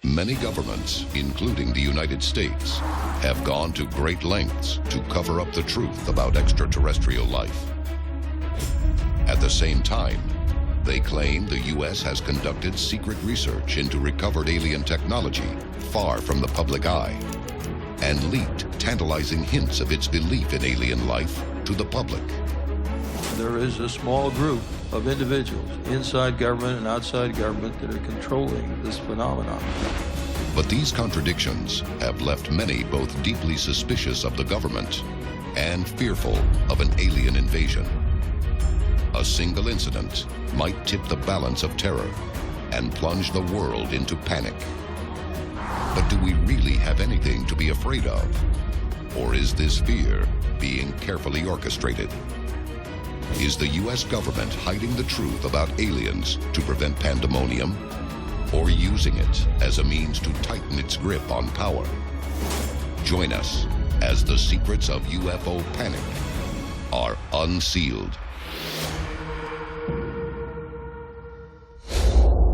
Many governments, including the United States, have gone to great lengths to cover up the truth about extraterrestrial life. At the same time, they claim the U.S. has conducted secret research into recovered alien technology far from the public eye and leaked tantalizing hints of its belief in alien life to the public. There is a small group of individuals inside government and outside government that are controlling this phenomenon. But these contradictions have left many both deeply suspicious of the government and fearful of an alien invasion. A single incident might tip the balance of terror and plunge the world into panic. But do we really have anything to be afraid of? Or is this fear being carefully orchestrated? Is the U.S. government hiding the truth about aliens to prevent pandemonium, or using it as a means to tighten its grip on power? Join us as the secrets of UFO panic are unsealed.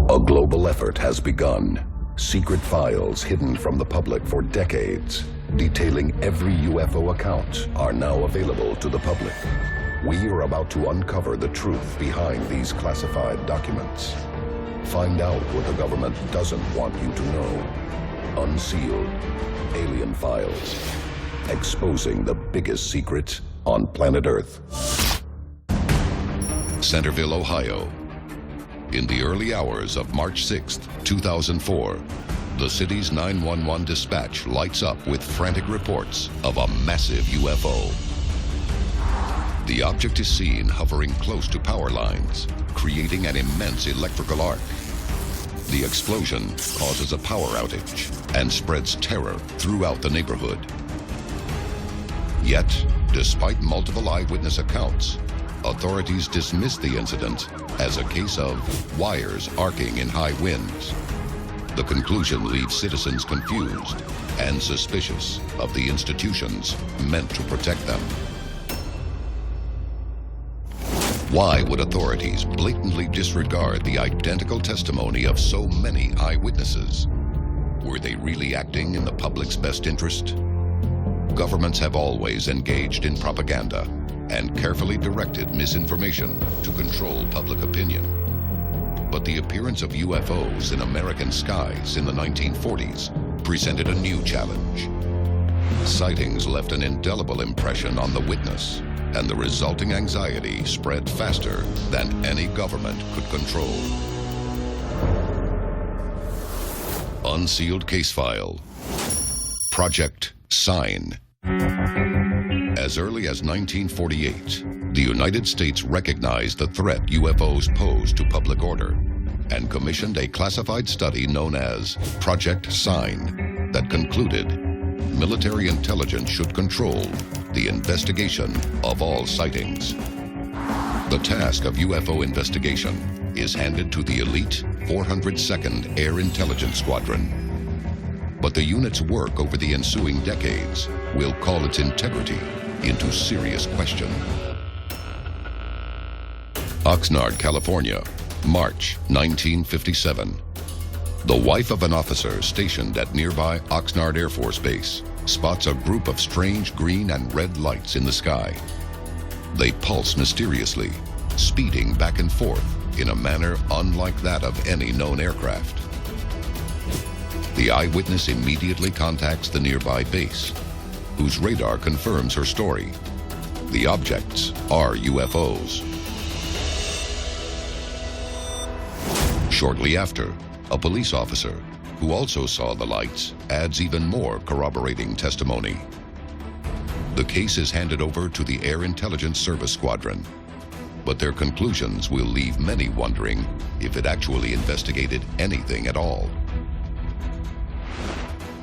A global effort has begun. Secret files hidden from the public for decades, detailing every UFO account, are now available to the public. We are about to uncover the truth behind these classified documents. Find out what the government doesn't want you to know. Unsealed. Alien Files. Exposing the biggest secret on planet Earth. Centerville, Ohio. In the early hours of March 6, 2004, the city's 911 dispatch lights up with frantic reports of a massive UFO. The object is seen hovering close to power lines, creating an immense electrical arc. The explosion causes a power outage and spreads terror throughout the neighborhood. Yet, despite multiple eyewitness accounts, authorities dismiss the incident as a case of wires arcing in high winds. The conclusion leaves citizens confused and suspicious of the institutions meant to protect them. Why would authorities blatantly disregard the identical testimony of so many eyewitnesses? Were they really acting in the public's best interest? Governments have always engaged in propaganda and carefully directed misinformation to control public opinion. But the appearance of UFOs in American skies in the 1940s presented a new challenge. Sightings left an indelible impression on the witness, and the resulting anxiety spread faster than any government could control. Unsealed Case File. Project Sign. As early as 1948, the United States recognized the threat UFOs pose to public order and commissioned a classified study known as Project Sign that concluded military intelligence should control the investigation of all sightings. The task of UFO investigation is handed to the elite 402nd Air Intelligence Squadron. But the unit's work over the ensuing decades will call its integrity into serious question. Oxnard, California, March 1957. The wife of an officer stationed at nearby Oxnard Air Force Base spots a group of strange green and red lights in the sky. They pulse mysteriously, speeding back and forth in a manner unlike that of any known aircraft. The eyewitness immediately contacts the nearby base, whose radar confirms her story. The objects are UFOs. Shortly after, a police officer, who also saw the lights, adds even more corroborating testimony. The case is handed over to the Air Intelligence Service Squadron, but their conclusions will leave many wondering if it actually investigated anything at all.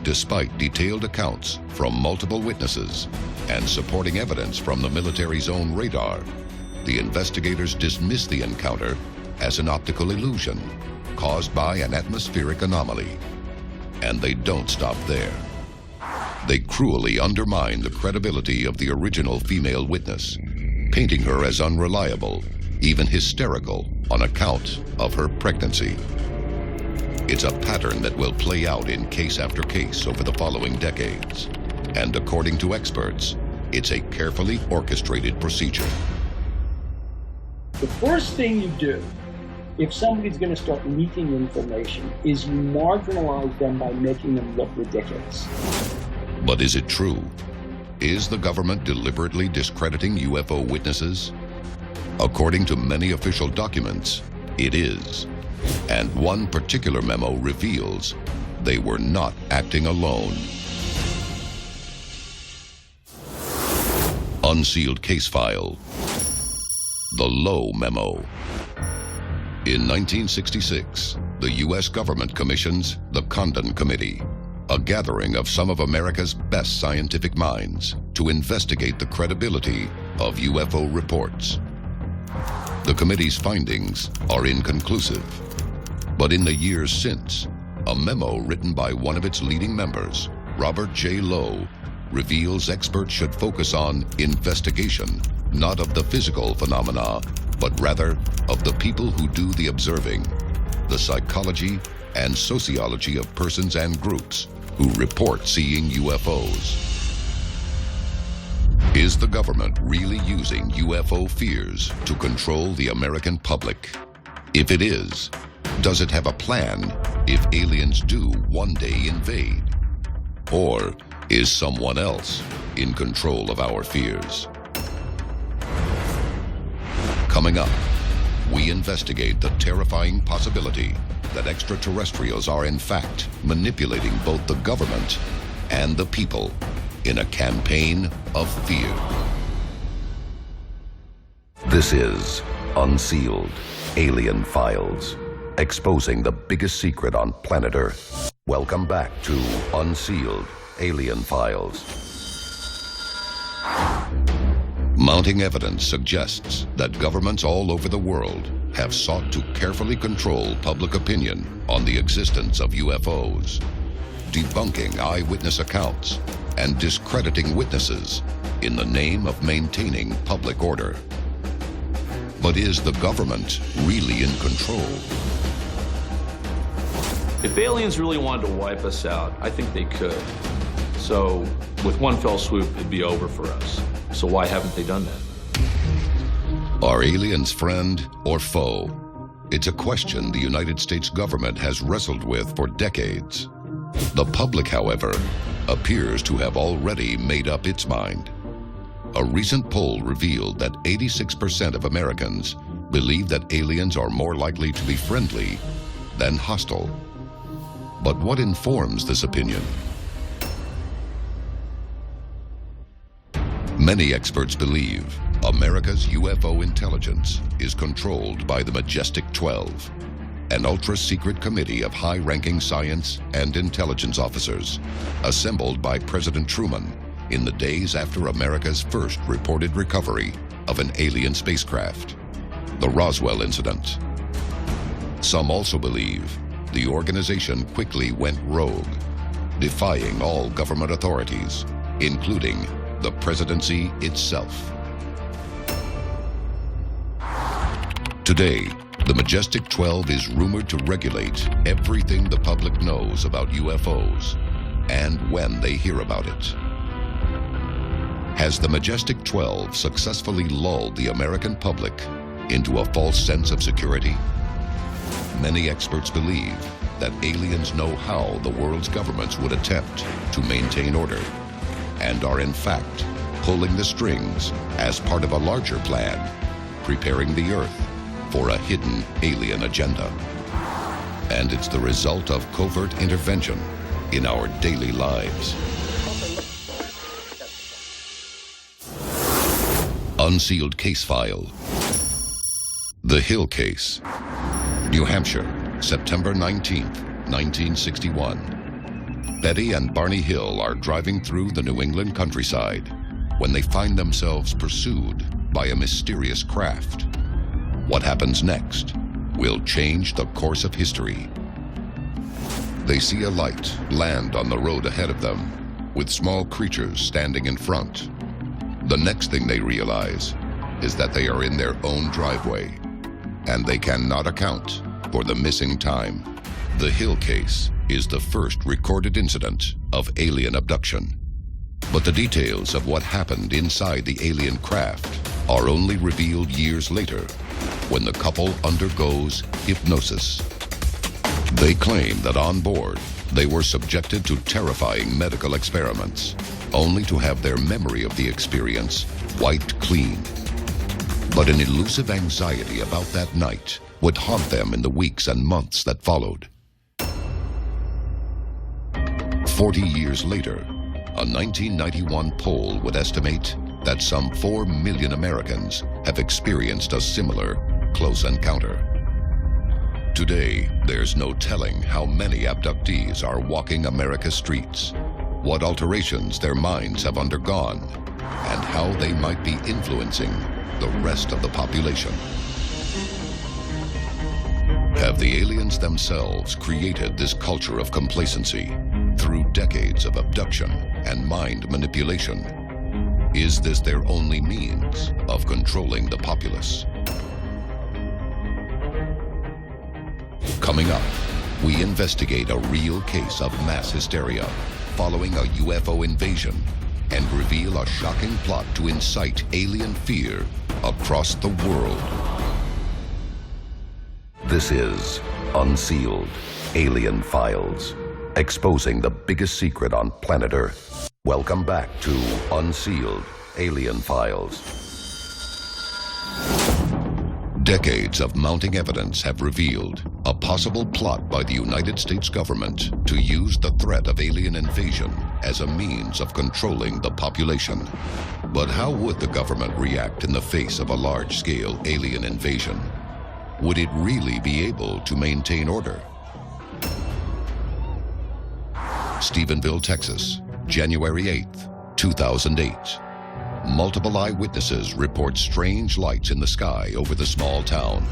Despite detailed accounts from multiple witnesses and supporting evidence from the military's own radar, the investigators dismiss the encounter as an optical illusion caused by an atmospheric anomaly. And they don't stop there. They cruelly undermine the credibility of the original female witness, painting her as unreliable, even hysterical, on account of her pregnancy. It's a pattern that will play out in case after case over the following decades. And according to experts, it's a carefully orchestrated procedure. The first thing you do if somebody's going to start leaking information is you marginalize them by making them look ridiculous. But is it true? Is the government deliberately discrediting UFO witnesses? According to many official documents, it is. And one particular memo reveals they were not acting alone. Unsealed case file. The Low Memo. In 1966, the U.S. government commissions the Condon Committee, a gathering of some of America's best scientific minds, to investigate the credibility of UFO reports. The committee's findings are inconclusive, but in the years since, a memo written by one of its leading members, Robert J. Lowe, reveals experts should focus on investigation, not of the physical phenomena, but rather of the people who do the observing, the psychology and sociology of persons and groups who report seeing UFOs. Is the government really using UFO fears to control the American public? If it is, does it have a plan if aliens do one day invade? Or is someone else in control of our fears? Coming up, we investigate the terrifying possibility that extraterrestrials are in fact manipulating both the government and the people in a campaign of fear. This is Unsealed Alien Files, exposing the biggest secret on planet Earth. Welcome back to Unsealed Alien Files. Mounting evidence suggests that governments all over the world have sought to carefully control public opinion on the existence of UFOs, debunking eyewitness accounts and discrediting witnesses in the name of maintaining public order. But is the government really in control? If aliens really wanted to wipe us out, I think they could. So with one fell swoop, it'd be over for us. So why haven't they done that? Are aliens friend or foe? It's a question the United States government has wrestled with for decades. The public, however, appears to have already made up its mind. A recent poll revealed that 86% of Americans believe that aliens are more likely to be friendly than hostile. But what informs this opinion? Many experts believe America's UFO intelligence is controlled by the Majestic 12, an ultra-secret committee of high-ranking science and intelligence officers assembled by President Truman in the days after America's first reported recovery of an alien spacecraft, the Roswell incident. Some also believe the organization quickly went rogue, defying all government authorities, including the presidency itself. Today, the Majestic 12 is rumored to regulate everything the public knows about UFOs and when they hear about it. Has the Majestic 12 successfully lulled the American public into a false sense of security? Many experts believe that aliens know how the world's governments would attempt to maintain order and are in fact pulling the strings as part of a larger plan, preparing the Earth for a hidden alien agenda. And it's the result of covert intervention in our daily lives. Unsealed case file. The Hill Case. New Hampshire, September 19th, 1961. Betty and Barney Hill are driving through the New England countryside when they find themselves pursued by a mysterious craft. What happens next will change the course of history. They see a light land on the road ahead of them, with small creatures standing in front. The next thing they realize is that they are in their own driveway, and they cannot account for the missing time. The Hill case is the first recorded incident of alien abduction. But the details of what happened inside the alien craft are only revealed years later when the couple undergoes hypnosis. They claim that on board, they were subjected to terrifying medical experiments, only to have their memory of the experience wiped clean. But an elusive anxiety about that night would haunt them in the weeks and months that followed. 40 years later, a 1991 poll would estimate that some 4 million Americans have experienced a similar close encounter. Today, there's no telling how many abductees are walking America's streets, what alterations their minds have undergone, and how they might be influencing the rest of the population. Have the aliens themselves created this culture of complacency through decades of abduction and mind manipulation? Is this their only means of controlling the populace? Coming up, we investigate a real case of mass hysteria following a UFO invasion and reveal a shocking plot to incite alien fear across the world. This is Unsealed, Alien Files, exposing the biggest secret on planet Earth. Welcome back to Unsealed, Alien Files. Decades of mounting evidence have revealed a possible plot by the United States government to use the threat of alien invasion as a means of controlling the population. But how would the government react in the face of a large-scale alien invasion? Would it really be able to maintain order? Stephenville, Texas, January 8th, 2008. Multiple eyewitnesses report strange lights in the sky over the small town.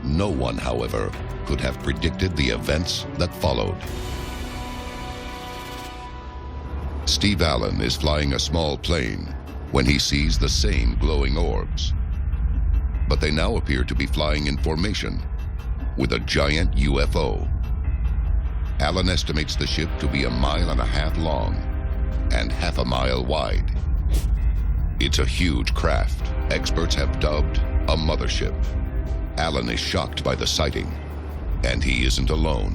No one, however, could have predicted the events that followed. Steve Allen is flying a small plane when he sees the same glowing orbs. But they now appear to be flying in formation with a giant UFO. Allen estimates the ship to be 1.5 miles long and 0.5 mile wide. It's a huge craft experts have dubbed a mothership. Allen is shocked by the sighting, and he isn't alone.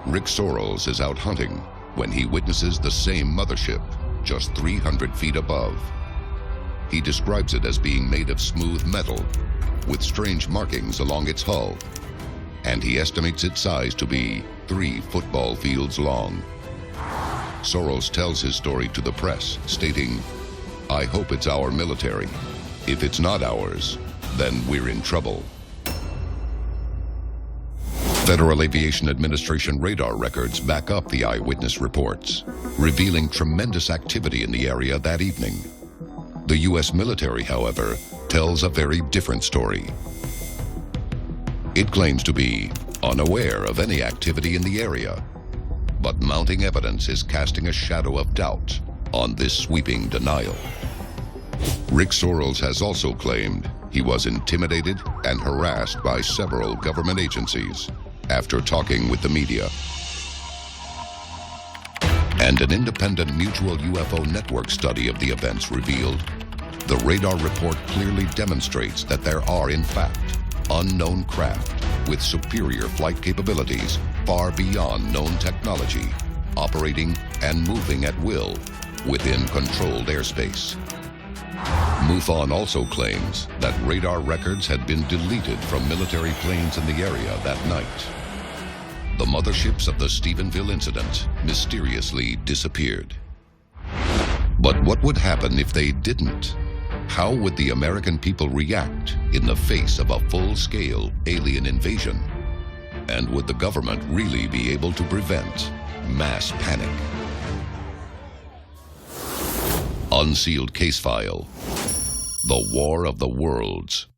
Rick Sorrells is out hunting when he witnesses the same mothership just 300 feet above. He describes it as being made of smooth metal with strange markings along its hull, and he estimates its size to be 3 football fields long. Sorrells tells his story to the press, stating, "I hope it's our military. If it's not ours, then we're in trouble." Federal Aviation Administration radar records back up the eyewitness reports, revealing tremendous activity in the area that evening. The U.S. military, however, tells a very different story. It claims to be unaware of any activity in the area, but mounting evidence is casting a shadow of doubt on this sweeping denial. Rick Sorrells has also claimed he was intimidated and harassed by several government agencies after talking with the media. And an independent Mutual UFO Network study of the events revealed the radar report clearly demonstrates that there are, in fact, unknown craft with superior flight capabilities far beyond known technology, operating and moving at will within controlled airspace. MUFON also claims that radar records had been deleted from military planes in the area that night. The motherships of the Stephenville incident mysteriously disappeared. But what would happen if they didn't? How would the American people react in the face of a full-scale alien invasion? And would the government really be able to prevent mass panic? Unsealed Case File. The War of the Worlds.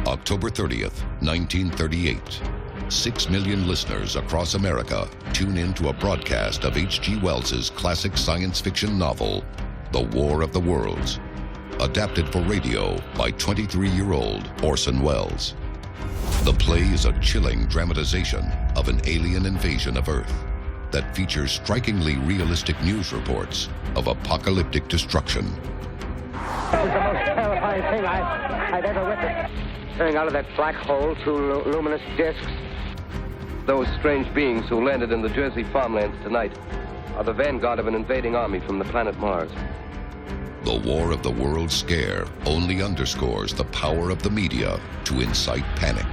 October 30th, 1938. 6 million listeners across America tune in to a broadcast of H.G. Wells's classic science fiction novel, The War of the Worlds, adapted for radio by 23-year-old Orson Welles. The play is a chilling dramatization of an alien invasion of Earth that features strikingly realistic news reports of apocalyptic destruction. This is the most terrifying thing I've ever witnessed. Coming out of that black hole, two luminous discs. Those strange beings who landed in the Jersey farmlands tonight are the vanguard of an invading army from the planet Mars. The War of the Worlds scare only underscores the power of the media to incite panic.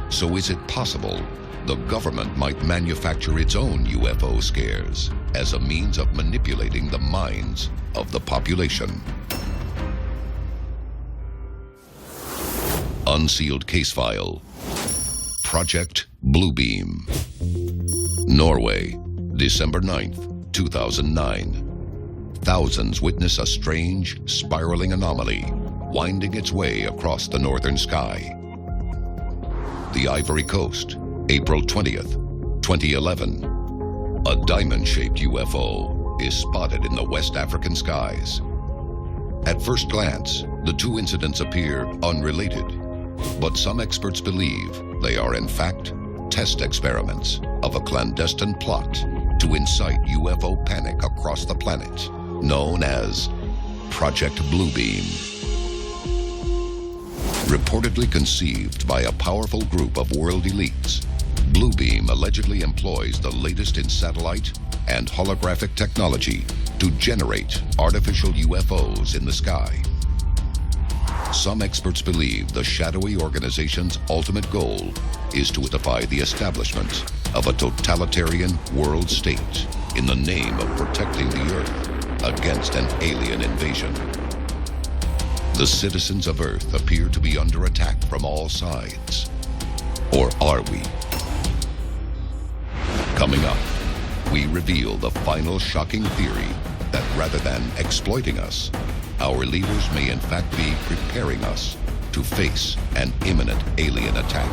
So is it possible the government might manufacture its own UFO scares as a means of manipulating the minds of the population? Unsealed Case File. Project Bluebeam. Norway, December 9th, 2009. Thousands witness a strange, spiraling anomaly winding its way across the northern sky. The Ivory Coast, April 20th, 2011. A diamond-shaped UFO is spotted in the West African skies. At first glance, the two incidents appear unrelated, but some experts believe they are in fact test experiments of a clandestine plot to incite UFO panic across the planet, known as Project Bluebeam. Reportedly conceived by a powerful group of world elites, Bluebeam allegedly employs the latest in satellite and holographic technology to generate artificial UFOs in the sky. Some experts believe the shadowy organization's ultimate goal is to defy the establishment of a totalitarian world state in the name of protecting the Earth against an alien invasion. The citizens of Earth appear to be under attack from all sides. Or are we? Coming up, we reveal the final shocking theory that rather than exploiting us, our leaders may in fact be preparing us to face an imminent alien attack.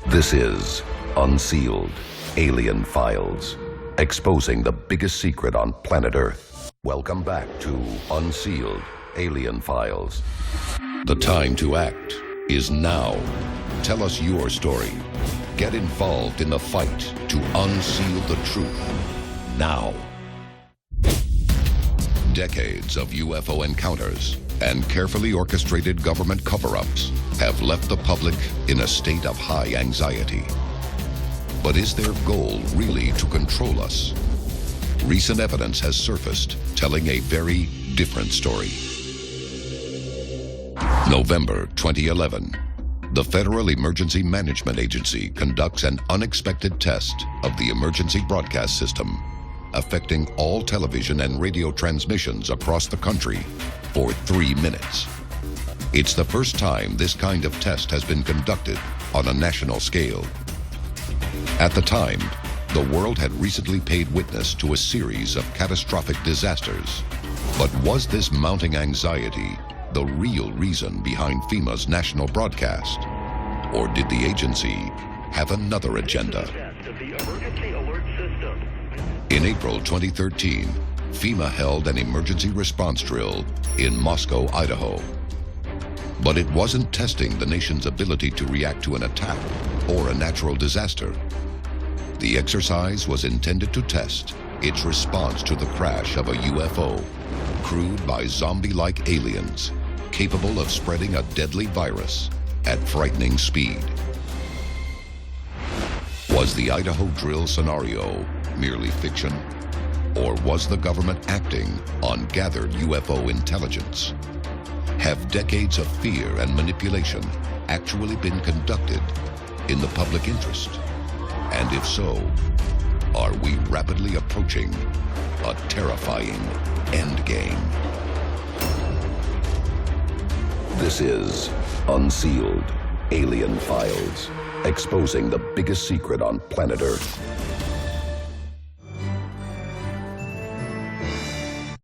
This is Unsealed, Alien Files, exposing the biggest secret on planet Earth. Welcome back to Unsealed, Alien Files. The time to act is now. Tell us your story. Get involved in the fight to unseal the truth. Now. Decades of UFO encounters and carefully orchestrated government cover-ups have left the public in a state of high anxiety. But is their goal really to control us? Recent evidence has surfaced telling a very different story. November 2011. The Federal Emergency Management Agency conducts an unexpected test of the emergency broadcast system, affecting all television and radio transmissions across the country for 3 minutes. It's the first time this kind of test has been conducted on a national scale. At the time, the world had recently paid witness to a series of catastrophic disasters. But was this mounting anxiety the real reason behind FEMA's national broadcast? Or did the agency have another agenda? In April 2013, FEMA held an emergency response drill in Moscow, Idaho. But it wasn't testing the nation's ability to react to an attack or a natural disaster. The exercise was intended to test its response to the crash of a UFO crewed by zombie-like aliens capable of spreading a deadly virus at frightening speed. Was the Idaho drill scenario merely fiction? Or was the government acting on gathered UFO intelligence? Have decades of fear and manipulation actually been conducted in the public interest? And if so, are we rapidly approaching a terrifying endgame? This is Unsealed, Alien Files, exposing the biggest secret on planet Earth.